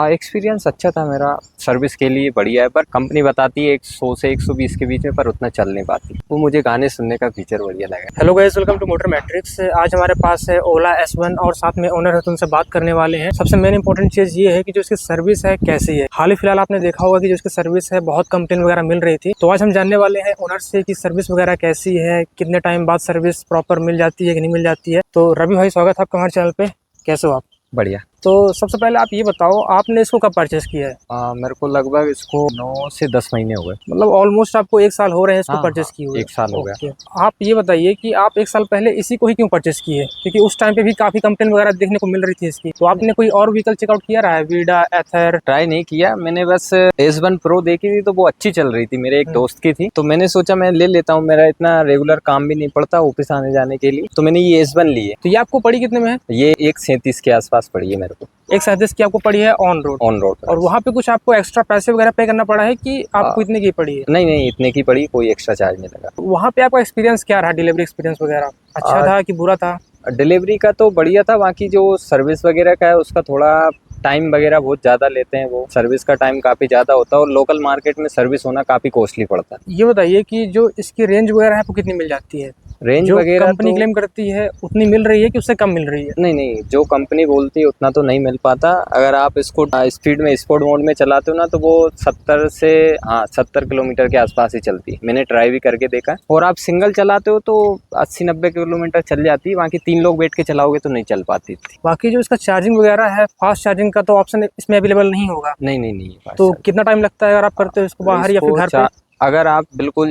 Experience अच्छा था मेरा, सर्विस के लिए बढ़िया है, पर कंपनी बताती है 100 से 120 के बीच में, पर उतना चल नहीं पाती। वो मुझे गाने सुनने का फीचर बढ़िया लगा। Hello guys, welcome to Motor Matrix. आज हमारे पास है ओला S1 और साथ में ओनर है, तो उनसे बात करने वाले हैं। सबसे मेन इंपॉर्टेंट चीज ये है कि जो इसकी सर्विस है कैसी है। हाल ही फिलहाल आपने देखा होगा कि जो इसकी सर्विस है बहुत कंप्लेन वगैरह मिल रही थी, तो आज हम जानने वाले हैं ओनर से कि सर्विस वगैरह कैसी है, कितने टाइम बाद सर्विस प्रॉपर मिल जाती है कि नहीं मिल जाती है। तो रवि भाई, स्वागत है आपका हमारे चैनल पे। कैसे हो आप? बढ़िया। तो सबसे पहले आप ये बताओ, आपने इसको कब परचेस किया है? मेरे को लगभग इसको 9 से 10 महीने हो गए। मतलब ऑलमोस्ट आपको 1 साल हो रहे हैं इसको परचेस किए हुए? 1 साल हो गया। ओके। आप ये बताइए कि आप 1 साल पहले इसी को ही क्यों परचेस किए? क्योंकि उस टाइम पे भी काफी कंप्लेन वगैरह देखने को मिल रही थी इसकी। तो आपने कोई और व्हीकल चेकआउट किया रहा है? वीडा, एथर? ट्राई नहीं किया मैंने, बस S1 Pro देखी थी तो वो अच्छी चल रही थी, मेरे एक दोस्त की थी, तो मैंने सोचा मैं ले लेता हूँ। मेरा इतना रेगुलर काम भी नहीं पड़ता ऑफिस आने जाने के लिए, तो मैंने ये S1 ली है। तो ये आपको पड़ी कितने में है? ये 137 के आसपास पड़ी है मेरे को। 137 की आपको पड़ी है ऑन रोड? On road. और वहाँ पे कुछ आपको एक्स्ट्रा पैसे वगैरह पे करना पड़ा है कि आपको इतने की पड़ी है? नहीं, इतने की पड़ी, कोई एक्स्ट्रा चार्ज नहीं लगा। वहाँ पे आपका एक्सपीरियंस क्या रहा? डिलीवरी एक्सपीरियंस वगैरह अच्छा था कि बुरा था? डिलीवरी का तो बढ़िया था, बाकी जो सर्विस वगैरह का है उसका थोड़ा टाइम वगैरह बहुत ज़्यादा लेते हैं। वो सर्विस का टाइम काफ़ी ज़्यादा होता है और लोकल मार्केट में सर्विस होना काफ़ी कॉस्टली पड़ता है। ये बताइए कि जो इसकी रेंज वगैरह है आपको कितनी मिल जाती है? रेंज जो वगैरह कंपनी क्लेम करती है उतनी मिल रही है कि उससे कम मिल रही है? नहीं, जो कंपनी बोलती है उतना तो नहीं मिल पाता। अगर आप इसको स्पीड में स्पोर्ट मोड में चलाते हो ना, तो वो 70 किलोमीटर के आसपास ही चलती है। मैंने ट्राई भी करके देखा है। और आप सिंगल चलाते हो तो 80-90 किलोमीटर चल जाती है, बाकी 3 लोग बैठ के चलाओगे तो नहीं चल पाती थी। बाकी जो इसका चार्जिंग वगैरह है, फास्ट चार्जिंग का तो ऑप्शन इसमें अवेलेबल नहीं होगा? नहीं। तो कितना टाइम लगता है अगर आप करते हो इसको बाहर या फिर घर पे? अगर आप बिल्कुल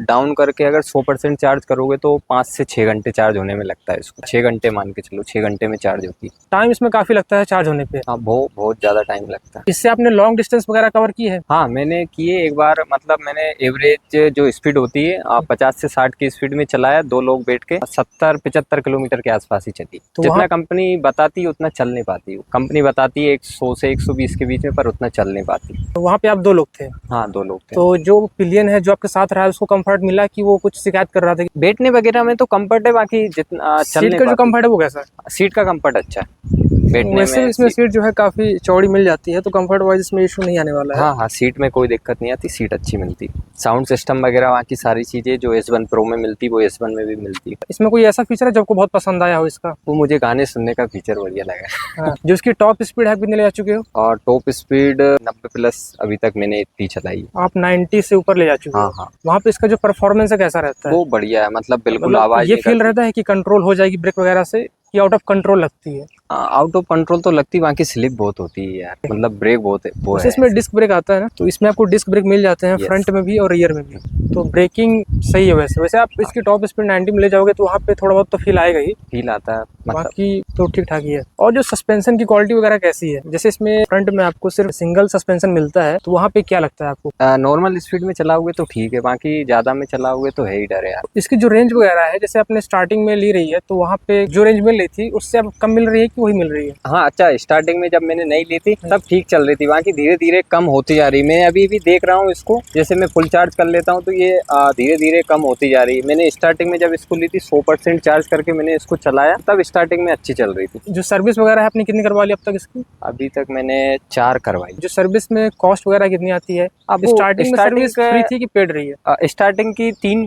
डाउन करके अगर 100% चार्ज करोगे तो 5 से 6 घंटे चार्ज होने में लगता है इसको। 6 घंटे मान के चलो, 6 घंटे में चार्ज होती है। टाइम इसमें काफी लगता है चार्ज होने पे? हाँ, बहुत ज़्यादा टाइम लगता है। इससे आपने लॉन्ग डिस्टेंस वगैरह कवर की है? हाँ, मैंने किए एक बार। मतलब मैंने एवरेज जो स्पीड होती है 50 से 60 की स्पीड में चलाया, 2 लोग बैठ के 70-75 किलोमीटर के आसपास ही चली। तो जितना कंपनी बताती है उतना चल नहीं पाती। कंपनी बताती है 100 से 120 के बीच में, पर उतना चल नहीं पाती। तो वहाँ पे आप 2 लोग थे? हाँ, 2 लोग थे। तो जो पिलियन है जो आपके साथ रहा है उसको कंफर्ट मिला कि वो कुछ शिकायत कर रहा था? बैठने वगैरह में तो कंफर्ट है, बाकी जितना सीट का जो कंफर्ट है वो कैसा है? सीट का कंफर्ट अच्छा है। वैसे भी इसमें सीट जो है काफी चौड़ी मिल जाती है, तो कंफर्ट वाइज इसमें इशू नहीं आने वाला है। हाँ, सीट में कोई दिक्कत नहीं आती, सीट अच्छी मिलती। साउंड सिस्टम वगैरह बाकी सारी चीजें जो S1 Pro में मिलती वो S1 में भी मिलती। इसमें कोई ऐसा फीचर है जो आपको बहुत पसंद आया हो इसका? वो मुझे गाने सुनने का फीचर बढ़िया लगा। हाँ। जो इसकी टॉप स्पीड है कितने ले जा चुके हो? और टॉप स्पीड 90 प्लस अभी तक मैंने इतनी चलाई। आप 90 से ऊपर ले जा चुके हो? हाँ। वहाँ पे इसका जो परफॉर्मेंस है कैसा रहता है? वो बढ़िया है, मतलब बिल्कुल आवाज ये फील रहता है कि कंट्रोल हो जाएगी ब्रेक वगैरह से, कि आउट ऑफ कंट्रोल लगती है? आउट ऑफ कंट्रोल तो लगती, बाकी स्लिप बहुत होती है यार, मतलब ब्रेक बहुत है वो है। इसमें डिस्क ब्रेक आता है ना, तो इसमें आपको डिस्क ब्रेक मिल जाते हैं फ्रंट में भी और रियर में भी, तो ब्रेकिंग सही है। वैसे आप इसकी टॉप स्पीड 90 में ले जाओगे तो वहाँ पे थोड़ा बहुत तो फील आएगा ही, फील आता है, मतलब बाकी तो ठीक ठाक ही है। और जो सस्पेंशन की क्वालिटी वगैरह कैसी है? जैसे इसमें फ्रंट में आपको सिर्फ सिंगल सस्पेंशन मिलता है, तो वहाँ पे क्या लगता है आपको? नॉर्मल स्पीड में चलाओगे तो ठीक है, बाकी ज्यादा में चलाओगे तो है ही डर यार। इसकी जो रेंज वगैरह है, जैसे आपने स्टार्टिंग में ली रही है, तो वहाँ पे जो रेंज मिल रही थी उससे अब कम मिल रही है कि वही मिल रही है? हाँ, अच्छा, स्टार्टिंग में जब मैंने नहीं ली थी तब ठीक चल रही थी, बाकी धीरे धीरे कम होती जा रही। मैं अभी भी देख रहा हूँ इसको, जैसे मैं फुल चार्ज कर लेता हूँ तो ये धीरे धीरे कम होती जा रही है। मैंने स्टार्टिंग में जब इसको ली थी 100% चार्ज करके मैंने इसको चलाया, तब स्टार्टिंग में अच्छी चल रही थी। जो सर्विस वगैरह है आपने कितनी करवा ली अब तक इसकी? अभी तक मैंने 4 करवाई। जो सर्विस में कॉस्ट वगैरह कितनी आती है? अब स्टार्टिंग में सर्विस फ्री थी कि पेड रही है? स्टार्टिंग की 3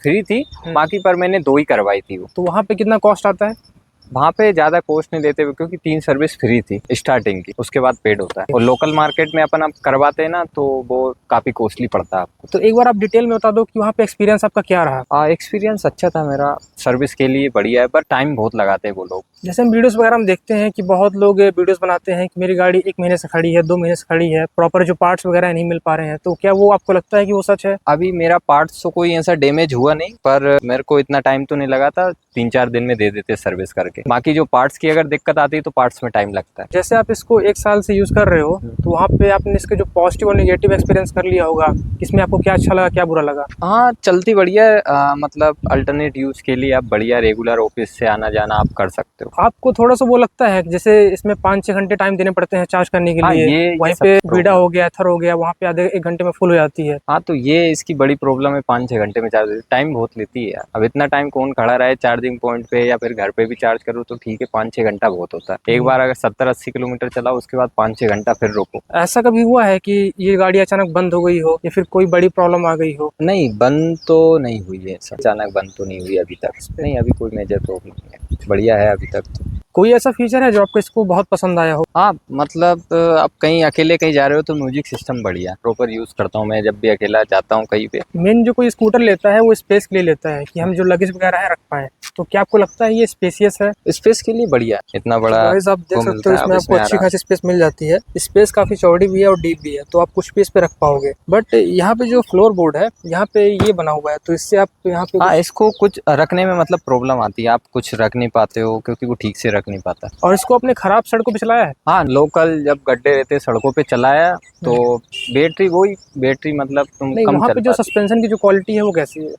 फ्री थी, बाकी पर मैंने 2 ही करवाई थी। वो तो वहाँ पे कितना कॉस्ट आता है? वहाँ पे ज़्यादा कॉस्ट नहीं देते हुए, क्योंकि 3 सर्विस फ्री थी स्टार्टिंग की, उसके बाद पेड होता है। और लोकल मार्केट में अपन अब करवाते हैं ना, तो वो काफ़ी कॉस्टली पड़ता है आपको। तो एक बार आप डिटेल में बता दो कि वहाँ पे एक्सपीरियंस आपका क्या रहा? एक्सपीरियंस अच्छा था मेरा, सर्विस के लिए बढ़िया है, पर टाइम बहुत लगाते हैं वो लोग। जैसे हम वीडियोस वगैरह हम देखते हैं कि बहुत लोग वीडियोस बनाते हैं कि मेरी गाड़ी 1 महीने से खड़ी है, 2 महीने से खड़ी है, प्रॉपर जो पार्ट्स वगैरह नहीं मिल पा रहे हैं, तो क्या वो आपको लगता है कि वो सच है? अभी मेरा पार्ट्स तो कोई ऐसा डैमेज हुआ नहीं, पर मेरे को इतना टाइम तो नहीं लगा था। 3-4 दिन में दे देते सर्विस करके। बाकी जो पार्ट्स की अगर दिक्कत आती है तो पार्ट्स में टाइम लगता है। जैसे आप इसको 1 साल से यूज कर रहे हो, तो वहाँ पे आपने इसके जो पॉजिटिव और नेगेटिव एक्सपीरियंस कर लिया होगा, इसमें आपको क्या अच्छा लगा, क्या बुरा लगा? हाँ, चलती बढ़िया है। मतलब अल्टरनेट यूज के लिए आप बढ़िया रेगुलर ऑफिस से आना जाना आप कर सकते हो। आपको थोड़ा सा वो लगता है कि जैसे इसमें 5-6 घंटे टाइम देने पड़ते हैं चार्ज करने के हाँ, लिए, ये वहीं सब पे प्रॉब्लम। बीडा हो गया, एथर हो गया, वहाँ पे आधे 1 घंटे में फुल हो जाती है। हाँ, तो ये इसकी बड़ी प्रॉब्लम है, 5-6 घंटे में चार्ज टाइम बहुत लेती है यार। अब इतना टाइम कौन खड़ा रहे चार्जिंग पॉइंट पे, या फिर घर पे भी चार्ज करो तो ठीक है, 5-6 घंटा बहुत होता है। एक बार अगर 70-80 किलोमीटर चलाओ उसके बाद 5-6 घंटा फिर रोको। ऐसा कभी हुआ है कि ये गाड़ी अचानक बंद हो गई हो या फिर कोई बड़ी प्रॉब्लम आ गई हो? नहीं, बंद तो नहीं हुई है सर, अचानक बंद तो नहीं हुई अभी तक। नहीं, अभी कोई मेजर प्रॉब्लम नहीं है, बढ़िया है अभी तक तो। कोई ऐसा फीचर है जो आपको इसको बहुत पसंद आया हो? हाँ, मतलब अब कहीं अकेले कहीं जा रहे हो तो म्यूजिक सिस्टम बढ़िया प्रॉपर यूज़ करता हूँ मैं जब भी अकेला जाता हूँ कहीं पे। मेन जो कोई स्कूटर लेता है वो स्पेस के लिए लेता है कि हम जो लगेज वगैरह है रख पाए, तो क्या आपको लगता है ये स्पेसियस है? स्पेस के लिए बढ़िया है, इतना बड़ा गाइस आप देख वो सकते मिलता हो है, अब इसमें आपको इसमें अच्छी आराम। खासी स्पेस मिल जाती है। स्पेस काफी चौड़ी भी है और डीप भी है, तो आप कुछ स्पेस पे रख पाओगे। बट यहाँ पे जो फ्लोर बोर्ड है यहाँ पे ये बना हुआ है, तो इससे आप यहाँ पे हाँ, इसको कुछ रखने में मतलब प्रॉब्लम आती है, आप कुछ रख नहीं पाते हो क्योंकि वो ठीक से रख नहीं पाता। और इसको अपने खराब सड़कों पे चलाया है? हाँ, लोकल जब गड्ढे रहते सड़कों पे चलाया तो बैटरी मतलब तुम नहीं, कम वहाँ चल पे जो पाती। सस्पेंशन की जो क्वालिटी है वो कैसी है?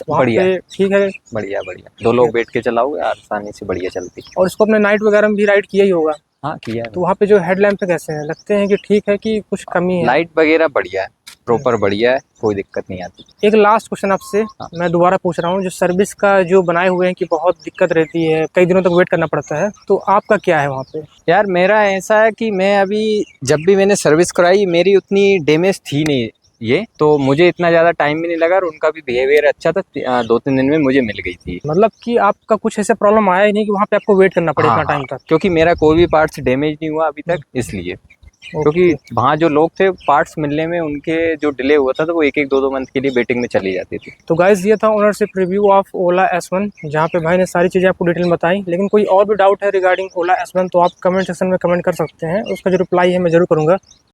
वहाँ बढ़िया पे ठीक है? बढ़िया बढ़िया, 2 लोग बैठ के चलाओगे आसानी से बढ़िया चलती। और इसको अपने नाइट वगैरह में भी राइड किया ही होगा, हाँ, किया है। तो वहाँ पे जो हेडलैम्प कैसे हैं, लगते हैं कि ठीक है कि कुछ कमी है? लाइट वगैरह बढ़िया है, प्रॉपर बढ़िया है, कोई दिक्कत नहीं आती। एक लास्ट क्वेश्चन आपसे हाँ। मैं दोबारा पूछ रहा हूँ, जो सर्विस का जो बनाए हुए हैं कि बहुत दिक्कत रहती है, कई दिनों तक वेट करना पड़ता है, तो आपका क्या है वहाँ पे? यार मेरा ऐसा है कि मैं अभी जब भी मैंने सर्विस कराई मेरी उतनी डैमेज थी नहीं, ये तो मुझे इतना ज़्यादा टाइम भी नहीं लगा और उनका भी बिहेवियर अच्छा था। 2-3 दिन में मुझे मिल गई थी। मतलब कि आपका कुछ ऐसे प्रॉब्लम आया ही नहीं कि वहाँ पे आपको वेट करना पड़े हाँ इतना हाँ, टाइम तक? क्योंकि मेरा कोई भी पार्ट्स डैमेज नहीं हुआ अभी तक, इसलिए। क्योंकि ओके। वहाँ जो लोग थे पार्ट्स मिलने में उनके जो डिले हुआ था तो वो 1-2 मंथ के लिए वेटिंग में चली जाती थी। तो गाइज ये था ownership review of Ola S1, जहाँ पे भाई ने सारी चीज़ें आपको डिटेल में बताई। लेकिन कोई और भी डाउट है रिगार्डिंग ओला S1 तो आप कमेंट सेक्शन में कमेंट कर सकते हैं, उसका जो रिप्लाई है मैं जरूर करूँगा।